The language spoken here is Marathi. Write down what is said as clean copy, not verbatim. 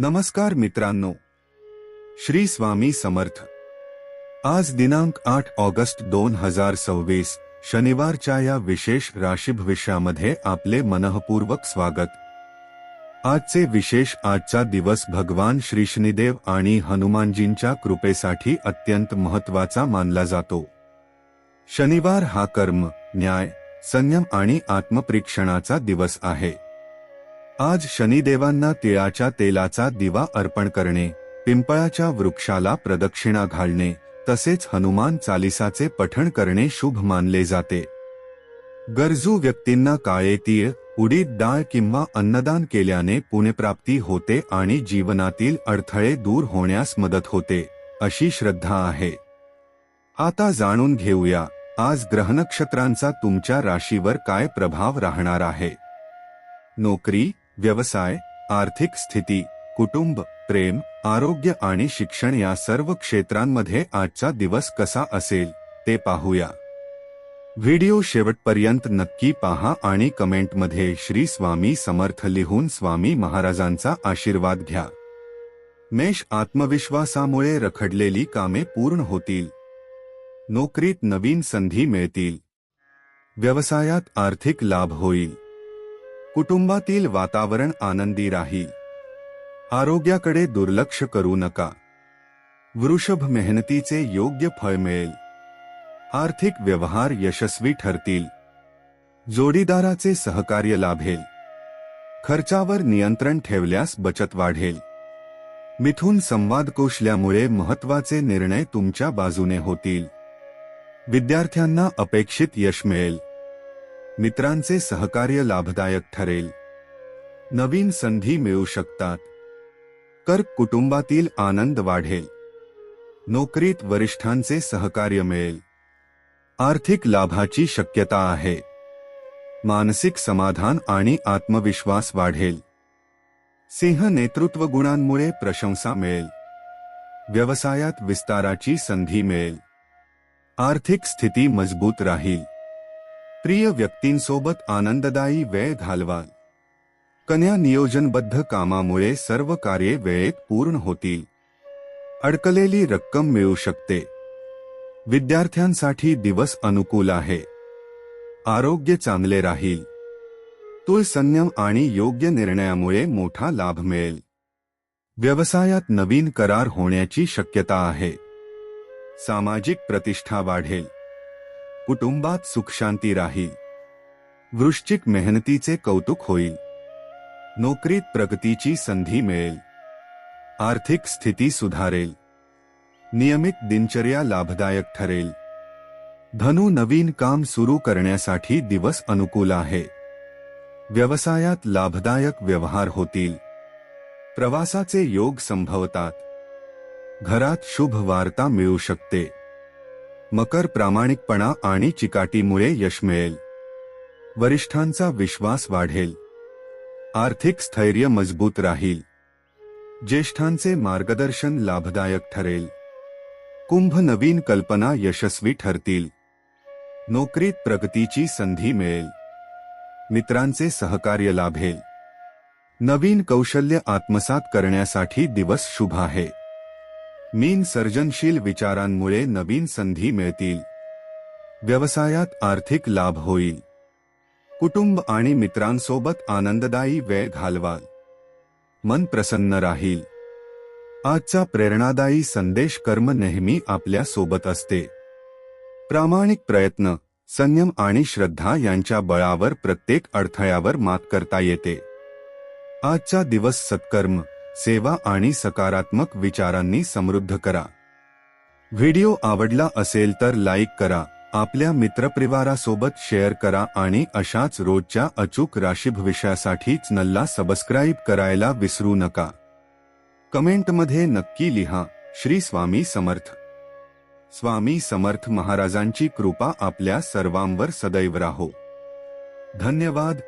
नमस्कार मित्रांनो, श्री स्वामी समर्थ। आज दिनांक 8 ऑगस्ट 2026 शनिवारच्या या विशेष राशीभविष्यामध्ये आपले मनःपूर्वक स्वागत। आजचे विशेष आजचा दिवस भगवान श्री शनिदेव आणि हनुमानजींच्या कृपेसाठी अत्यंत महत्त्वाचा मानला जातो। शनिवार हा कर्म, न्याय, संयम आणि आत्मपरीक्षणाचा दिवस आहे। आज शनिदेवांना तिळाच्या तेलाचा दिवा अर्पण करणे, पिंपळाच्या वृक्षाला प्रदक्षिणा घालणे, तसेच हनुमान चालीसाचे पठण करणे शुभ मानले जाते। गरजू व्यक्तींना काळे तीळ, उडीद डाळ किंवा अन्नदान केल्याने पुण्यप्राप्ती होते आणि जीवनातील अडथळे दूर होण्यास मदत होते, अशी श्रद्धा आहे। आता जाणून घेऊया आज ग्रहनक्षत्रांचा तुमच्या राशीवर काय प्रभाव राहणार आहे। नोकरी, व्यवसाय, आर्थिक स्थिती, कुटुंब, प्रेम, आरोग्य आणि शिक्षण या सर्व क्षेत्रांमध्ये आजचा दिवस कसा असेल ते पाहूया। व्हिडिओ शेवटपर्यंत नक्की पहा आणि कमेंटमध्ये श्री स्वामी समर्थ लिहून स्वामी महाराजांचा आशीर्वाद घ्या। मेष, आत्मविश्वासामुळे रखडलेली कामे पूर्ण होतील। नोकरीत नवीन संधी मिळतील। व्यवसायात आर्थिक लाभ होईल। कुटुंबातील वातावरण आनंदी राहील। आरोग्याकडे दुर्लक्ष करू नका। वृषभ, मेहनतीचे योग्य फळ मिळेल। आर्थिक व्यवहार यशस्वी ठरतील। जोडीदाराचे सहकार्य लाभेल। खर्चावर नियंत्रण ठेवल्यास बचत वाढेल। मिथुन, संवाद कौशल्यामुळे महत्त्वाचे निर्णय तुमच्या बाजूने होतील। विद्यार्थ्यांना अपेक्षित यश मिळेल। मित्रांचे सहकार्य लाभदायक ठरेल। नवीन संधी मिळू शकतात। कर्क, कुटुंबातील आनंद वाढेल। नोकरीत वरिष्ठांचे सहकार्य मिळेल। आर्थिक लाभाची शक्यता आहे। मानसिक समाधान आणि आत्मविश्वास वाढेल। सिंह, नेतृत्व गुणांमुळे प्रशंसा मिळेल। व्यवसायात विस्ताराची संधी मिळेल। आर्थिक स्थिती मजबूत राहील। प्रिय व्यक्तींसोबत आनंददायी वेळ घालवाल। कन्या, नियोजनबद्ध कामामुळे सर्व कार्ये वेळेत पूर्ण होतील। अडकलेली रक्कम मिळू शकते। विद्यार्थ्यांसाठी दिवस अनुकूल आहे। आरोग्य चांगले राहील। तुळ, संयम आणि योग्य निर्णयामुळे मोठा लाभ मिळेल। व्यवसायात नवीन करार होण्याची शक्यता आहे। सामाजिक प्रतिष्ठा वाढेल। कुटुंबात सुखशांती राहील। वृश्चिक, मेहनतीचे कौतुक होईल। नोकरीत प्रगतीची संधी मिळेल। आर्थिक स्थिती सुधारेल। नियमित दिनचर्या लाभदायक ठरेल। धनु, नवीन काम सुरू करण्यासाठी दिवस अनुकूल आहे। व्यवसायात लाभदायक व्यवहार होतील। प्रवासाचे योग संभवतात। घरात शुभ वार्ता मिळू शकते। मकर, प्रामाणिकपणा आणि चिकाटीमुळे यश मिळेल। वरिष्ठांचा विश्वास वाढेल। आर्थिक स्थैर्य मजबूत राहील। ज्येष्ठांचे मार्गदर्शन लाभदायक ठरेल। कुंभ, नवीन कल्पना यशस्वी ठरतील। नोकरीत प्रगतीची संधी मिळेल। मित्रांचे सहकार्य लाभेल। नवीन कौशल्य आत्मसात करण्यासाठी दिवस शुभ आहे। मीन, सर्जनशील विचारांमुळे नवीन संधी मिळतील। व्यवसायात आर्थिक लाभ होईल। कुटुंब आणि मित्रांसोबत आनंददायी वेळ घालवाल। मन प्रसन्न राहील। आजचा प्रेरणादायी संदेश, कर्म नेहमी आपल्या सोबत असते। प्रामाणिक प्रयत्न, संयम आणि श्रद्धा यांच्या बळावर प्रत्येक अडथळ्यावर मात करता येते। आजचा दिवस सत्कर्म, सेवा आणि सकारात्मक विचारांनी समृद्ध करा। व्हिडिओ आवडला असेल तर लाईक करा, आपल्या मित्रपरिवारासोबत शेअर करा आणि अशाच रोजच्या अचूक राशीभविष्यासाठी चॅनलला सबस्क्राईब करायला विसरू नका। कमेंटमध्ये नक्की लिहा, श्री स्वामी समर्थ। स्वामी समर्थ महाराजांची कृपा आपल्या सर्वांवर सदैव राहो। धन्यवाद।